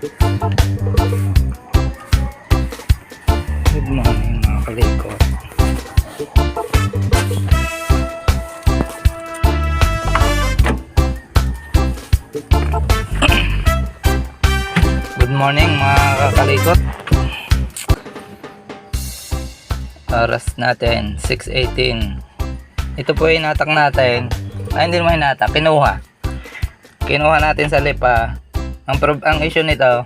Good morning mga kalikot. Good morning mga kakalikot. Oras natin 6:18. Ito po yung hinatak natin. Ay, hindi naman hinatak, kinuha natin sa lipa. Ang issue nito,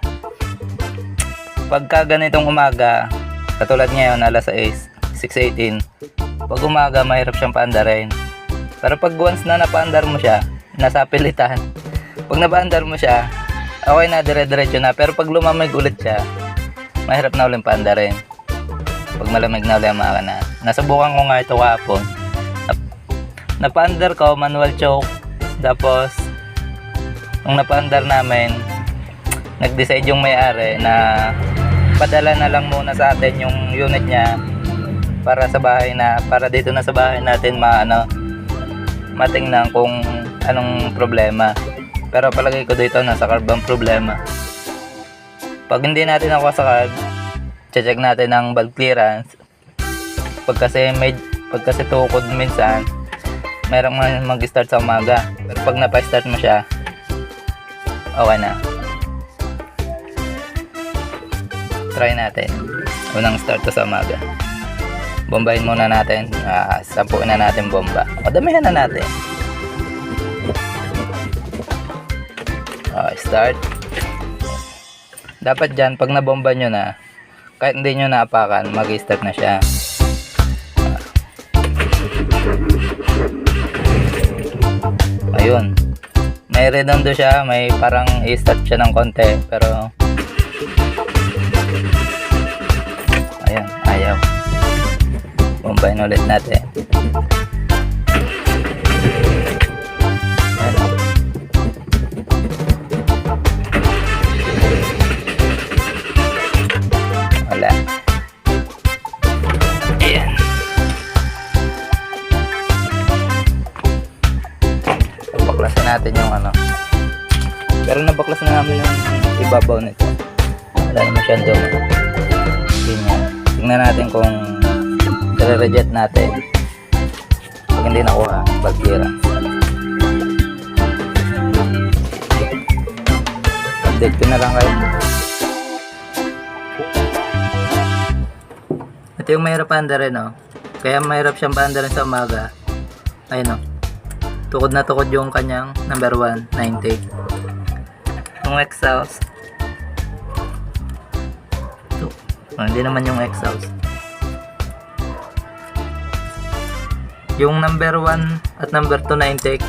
pagka ganitong umaga, katulad ngayon alas 6:18, pag umaga mahirap siyang paandarin. Pero pag once na napaandar mo siya, nasa pilitan, pag napaandar mo siya, okay na, dire-diretso na. Pero pag lumamig ulit siya, mahirap na ulit paandarin. Pag malamig na ulit ang makina. Nasubukan ko nga ito kahapon. Napaandar ko, manual choke. Tapos nung napaandar namin, nag-decide yung may-ari na padala na lang muna sa atin yung unit niya para sa bahay para dito na sa bahay natin matingnan kung anong problema. Pero palagay ko dito nasa carb ang problema. Pag hindi natin nakuha sa carb, check natin ang valve clearance. Pag kasi tukod minsan, merong mag-start sa umaga. Pero pag napa-start mo siya, okay na. Try natin. Unang start to sa umaga. Bombahin muna natin. Sampuin na natin bomba. O, damihan na natin. Start. Dapat dyan, pag nabomba nyo na, kahit hindi nyo naapakan, mag-start na siya. Ayun. May redondo siya, may parang i-start siya ng konti, pero ayun, ayaw. Bombahin ulit natin. Ayun. Wala. Ayan. Baklasin natin yung pero nabaklas na namin yung ibabaw nito. Wala naman siyang doma. Tingnan natin kung i-reject natin pag hindi nakuha, pagkira. Update ko na lang kayo. Ito yung mahirap paandarin, kaya mahirap siyang paandarin sa umaga. Ayun, tukod na tukod yung kanyang number 1 na intake. Yung exhaust, hindi naman yung exhaust. Yung number 1 at number 2 na intake,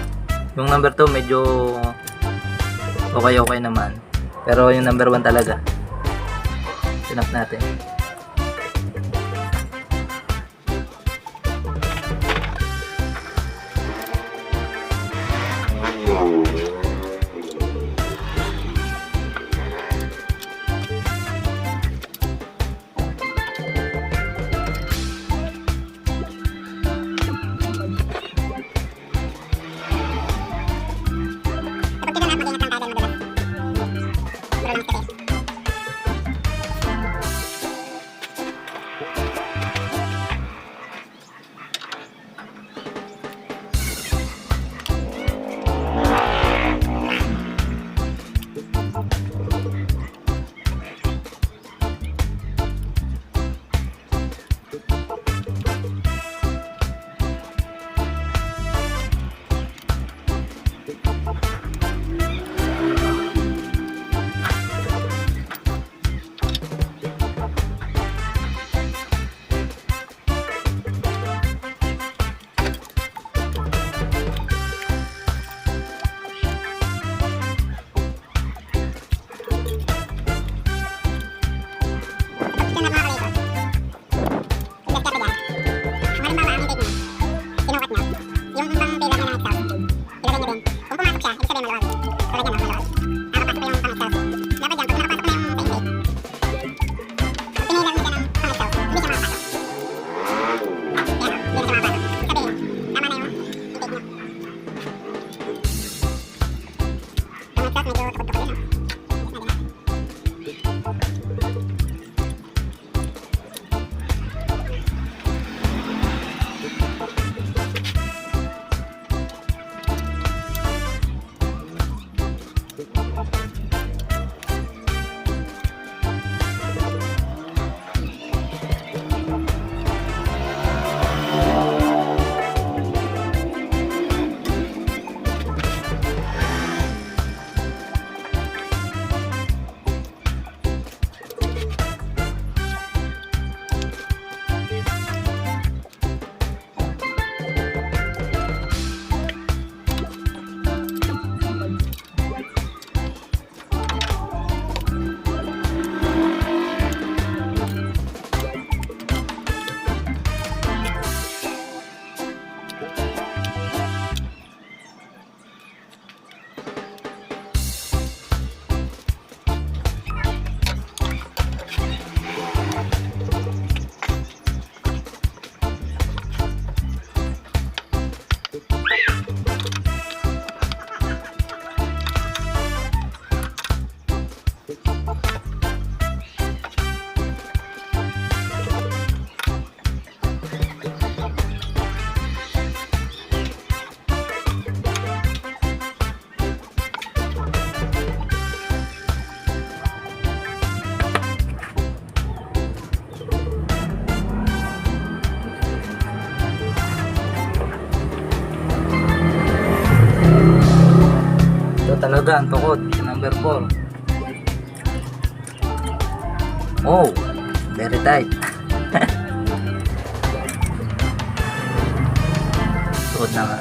yung number 2 medyo okay naman, pero yung number 1 talaga sinap natin. Ito talaga ang tukod, number 4. Oh, very tight. Tukod na nga.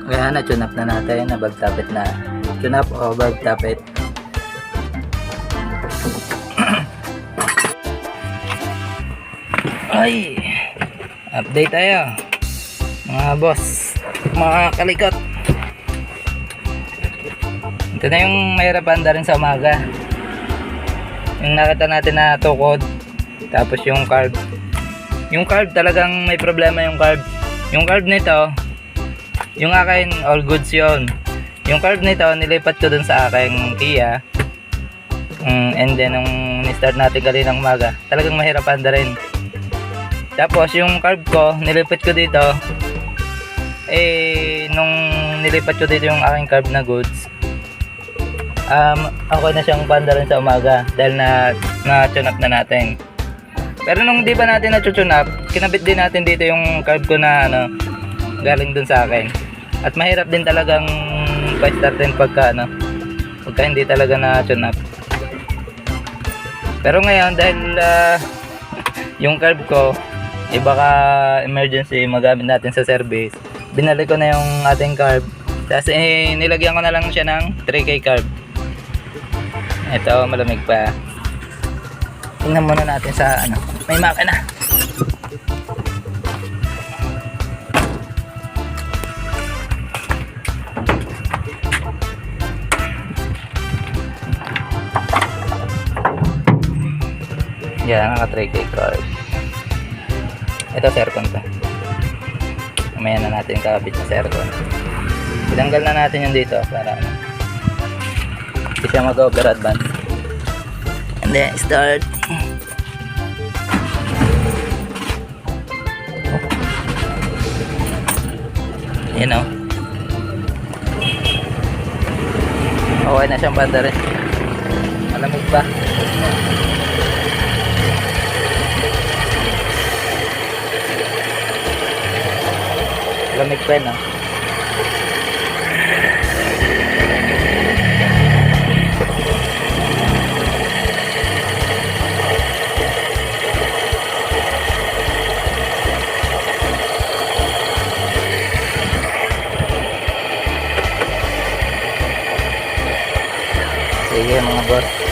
Kaya na-tune up na natin, na bagtapit na. Tune up o bagtapit. Ay! Update tayo. Mga boss, mga kalikot. Ito na yung mahirap anda rin sa umaga. Yung nakita natin na tukod. Tapos yung carb. Yung carb talagang may problema yung carb. Yung carb nito, yung akin all goods yun. Yung carb nito nilipat ko dun sa aking Kia. And then nung ni-start natin kaninang umaga, talagang mahirap anda rin. Tapos yung carb ko nilipat ko dito. Nung nilipat ko dito yung aking carb na goods, okay na siyang banda rin sa umaga dahil na-tune up na natin. Pero nung di pa natin na-tune up, kinabit din natin dito yung carb ko na galing dun sa akin. At mahirap din talagang pa-start din pagka hindi talaga na-tune up. Pero ngayon dahil yung carb ko baka emergency magamit natin sa service, binalik ko na yung ating carb Tapos nilagyan ko na lang siya ng 3K carb. Ito, malamig pa. Tingnan muna natin sa ano. May makina. Yan, naka 3K carb. Ito, aircon to. Mamaya na natin kakabit sa aircon. Tinanggal na natin yung dito para hindi siya mag-over advance. And then start. Yan o. Okay na siyang banda rin. Malamig pa. Lamig pa no? Sige mga boss.